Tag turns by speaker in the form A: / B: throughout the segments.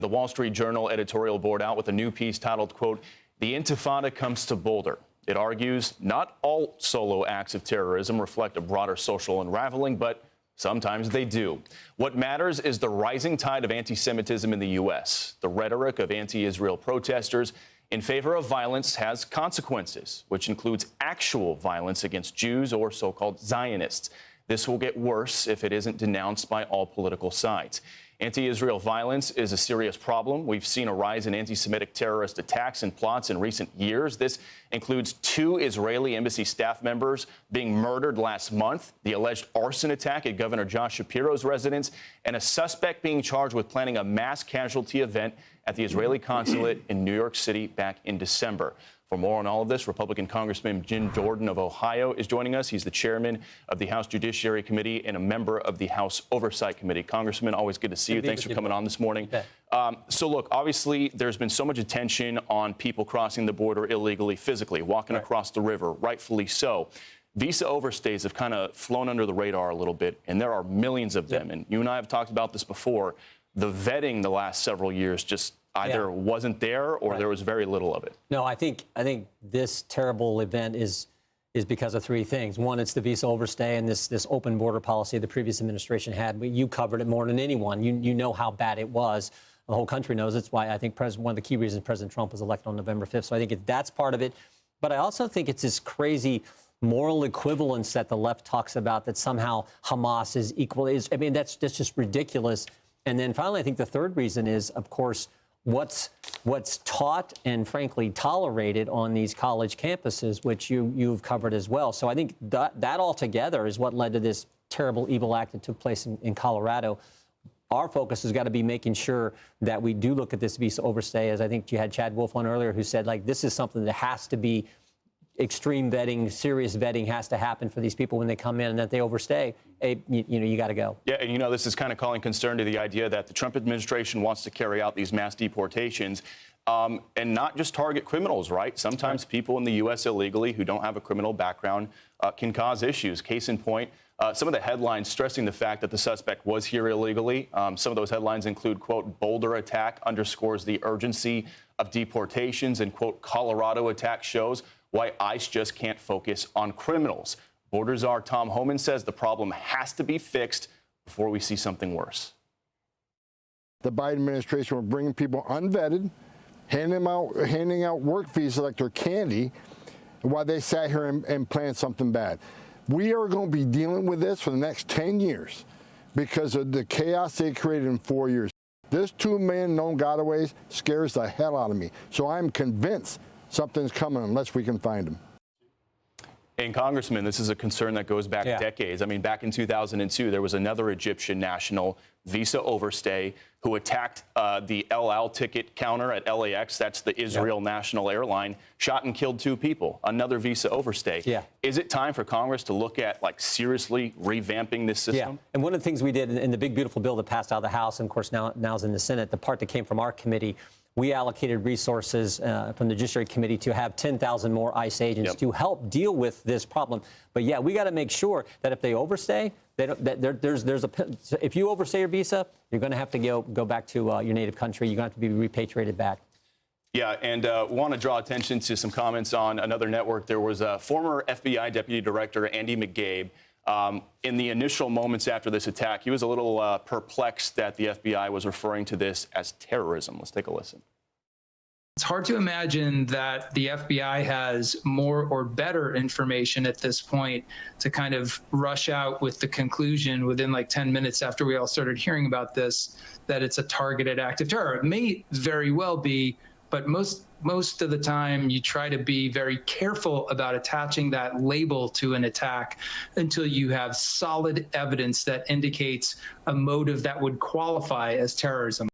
A: The Wall Street Journal editorial board out with a new piece titled, quote, "The Intifada Comes to Boulder." It argues not all solo acts of terrorism reflect a broader social unraveling, but sometimes they do. What matters is the rising tide of anti-Semitism in the U.S. The rhetoric of anti-Israel protesters in favor of violence has consequences, which includes actual violence against Jews or so-called Zionists. This will get worse if it isn't denounced by all political sides. Anti-Israel violence is a serious problem. We've seen a rise in anti-Semitic terrorist attacks and plots in recent years. This includes 2 Israeli embassy staff members being murdered last month, the alleged arson attack at Governor Josh Shapiro's residence, and a suspect being charged with planning a mass casualty event at the Israeli consulate in New York City back in December. For more on all of this, Republican Congressman Jim Jordan of Ohio is joining us. He's the chairman of the House Judiciary Committee and a member of the House Oversight Committee. Congressman, always good to see you. Thanks for coming on this morning. So, look, obviously, there's been so much attention on people crossing the border illegally, physically, walking across the river, rightfully so. Visa overstays have kind of flown under the radar a little bit, and there are millions of them. And you and I have talked about this before. The vetting the last several years just either wasn't there or there was very little of it.
B: No, I think this terrible event is because of 3 things. One, it's the visa overstay and this open border policy the previous administration had. You covered it more than anyone. You know how bad it was. The whole country knows. It's why I think one of the key reasons President Trump was elected on November 5th. So I think that's part of it. But I also think it's this crazy moral equivalence that the left talks about, that somehow Hamas is equal. I mean, that's just ridiculous. And then finally, I think the third reason is, of course, what's taught and frankly tolerated on these college campuses, which you've covered as well. So I think that altogether is what led to this terrible, evil act that took place in Colorado. Our focus has got to be making sure that we do look at this visa overstay, as I think you had Chad Wolf on earlier, who said, like, this is something that has to be extreme vetting, serious vetting has to happen for these people when they come in, and that they overstay. You got to go. Yeah,
A: and this is kind of calling concern to the idea that the Trump administration wants to carry out these mass deportations and not just target criminals, right? Sometimes people in the U.S. illegally who don't have a criminal background can cause issues. Case in point, some of the headlines stressing the fact that the suspect was here illegally. Some of those headlines include, quote, "Boulder attack underscores the urgency of deportations," and, quote, "Colorado attack shows why ICE just can't focus on criminals." Border czar Tom Homan says the problem has to be fixed before we see something worse.
C: The Biden administration were bringing people unvetted, handing out work visas like they're candy, while they sat here and planned something bad. We are going to be dealing with this for the next 10 years because of the chaos they created in 4 years. This 2 million known gotaways scares the hell out of me. So I'm convinced something's coming unless we can find them.
A: And Congressman, this is a concern that goes back decades. I mean, back in 2002, there was another Egyptian national, visa overstay, who attacked the El Al ticket counter at LAX. That's the Israel national airline, shot and killed 2 people. Another visa overstay. Is it time for Congress to look at, like, seriously revamping this system?
B: And one of the things we did in the big, beautiful bill that passed out of the House, and of course now's in the Senate, the part that came from our committee, we allocated resources from the Judiciary Committee to have 10,000 more ICE agents to help deal with this problem. But we got to make sure that if they overstay, if you overstay your visa, you're going to have to go back to your native country. You're going to have to be repatriated back.
A: Yeah, and want to draw attention to some comments on another network. There was a former FBI Deputy Director, Andy McCabe. In the initial moments after this attack, he was a little perplexed that the FBI was referring to this as terrorism. Let's take a listen.
D: It's hard to imagine that the FBI has more or better information at this point to kind of rush out with the conclusion within like 10 minutes after we all started hearing about this, that it's a targeted act of terror. It may very well be, but most of the time you try to be very careful about attaching that label to an attack until you have solid evidence that indicates a motive that would qualify as terrorism.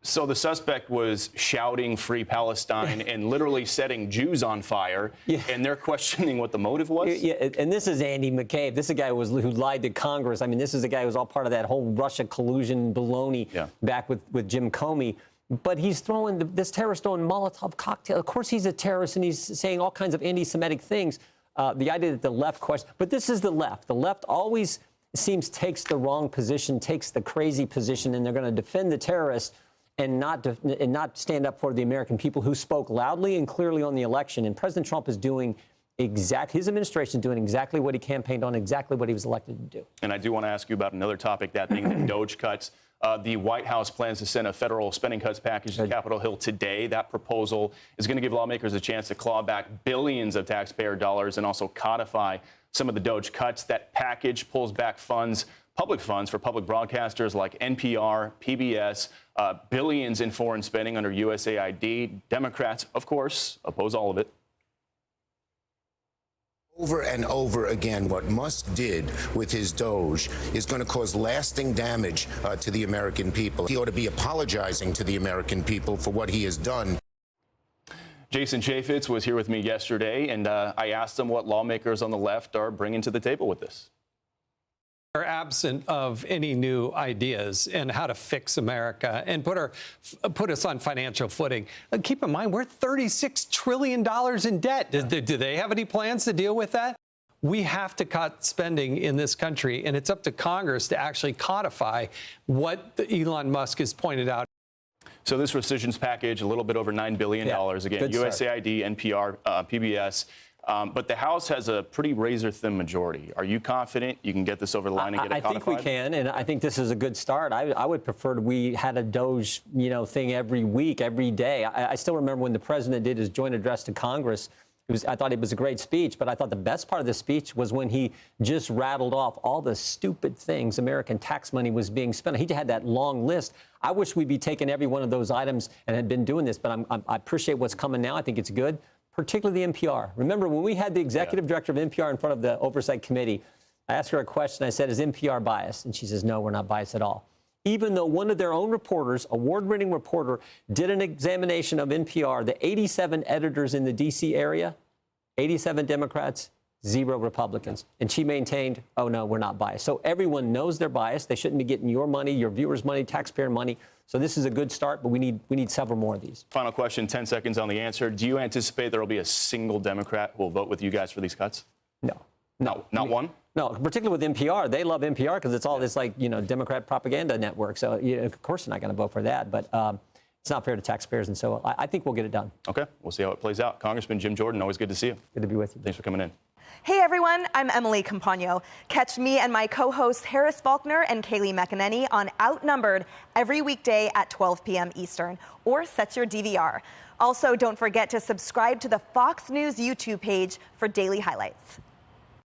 A: So the suspect was shouting "Free Palestine" and literally setting Jews on fire, and they're questioning what the motive was?
B: And this is Andy McCabe. This is a guy who lied to Congress. I mean, this is a guy who was all part of that whole Russia collusion baloney back with Jim Comey. But he's this terrorist throwing Molotov cocktail. Of course he's a terrorist, and he's saying all kinds of anti-Semitic things. The idea that the left question, but this is the left. The left always takes the wrong position, takes the crazy position, and they're going to defend the terrorists. and not stand up for the American people who spoke loudly and clearly on the election. And President Trump is doing his administration is doing exactly what he campaigned on, exactly what he was elected to do.
A: And I do want to ask you about another topic, that being the DOGE cuts. The White House plans to send a federal spending cuts package to Capitol Hill today. That proposal is going to give lawmakers a chance to claw back billions of taxpayer dollars and also codify some of the DOGE cuts. That package pulls back public funds for public broadcasters like NPR, PBS, billions in foreign spending under USAID. Democrats, of course, oppose all of it.
E: Over and over again, what Musk did with his DOGE is going to cause lasting damage to the American people. He ought to be apologizing to the American people for what he has done.
A: Jason Chaffetz was here with me yesterday, and I asked him what lawmakers on the left are bringing to the table with this.
F: Are absent of any new ideas and how to fix America and put us on financial footing. Keep in mind, we're $36 trillion in debt. Do they have any plans to deal with that? We have to cut spending in this country, and it's up to Congress to actually codify what Elon Musk has pointed out.
A: So this rescissions package, a little bit over $9 billion. Again, USAID, NPR, PBS. But the House has a pretty razor-thin majority. Are you confident you can get this over the line and get it codified?
B: I think we can, and I think this is a good start. I would prefer we had a DOGE, thing every week, every day. I still remember when the president did his joint address to Congress. I thought it was a great speech, but I thought the best part of the speech was when he just rattled off all the stupid things American tax money was being spent. He had that long list. I wish we'd be taking every one of those items and had been doing this, but I appreciate what's coming now. I think it's good, particularly the NPR. Remember, when we had the executive director of NPR in front of the Oversight Committee, I asked her a question. I said, is NPR biased? And she says, no, we're not biased at all. Even though one of their own reporters, award-winning reporter, did an examination of NPR, the 87 editors in the D.C. area, 87 Democrats, 0 Republicans. And she maintained, oh, no, we're not biased. So everyone knows they're biased. They shouldn't be getting your money, your viewers' money, taxpayer money. So this is a good start, but we need several more of these.
A: Final question, 10 seconds on the answer. Do you anticipate there will be a single Democrat who will vote with you guys for these cuts?
B: No.
A: Not one?
B: No, particularly with NPR. They love NPR because it's all this, Democrat propaganda network. So, of course, they're not going to vote for that. But it's not fair to taxpayers. And so I think we'll get it done.
A: Okay. We'll see how it plays out. Congressman Jim Jordan, always good to see you.
B: Good to be with you.
A: Thanks for coming in.
G: Hey everyone, I'm Emily Campagno. Catch me and my co-hosts Harris Faulkner and Kaylee McEnany on Outnumbered every weekday at 12 p.m. Eastern, or set your DVR. Also, don't forget to subscribe to the Fox News YouTube page for daily highlights.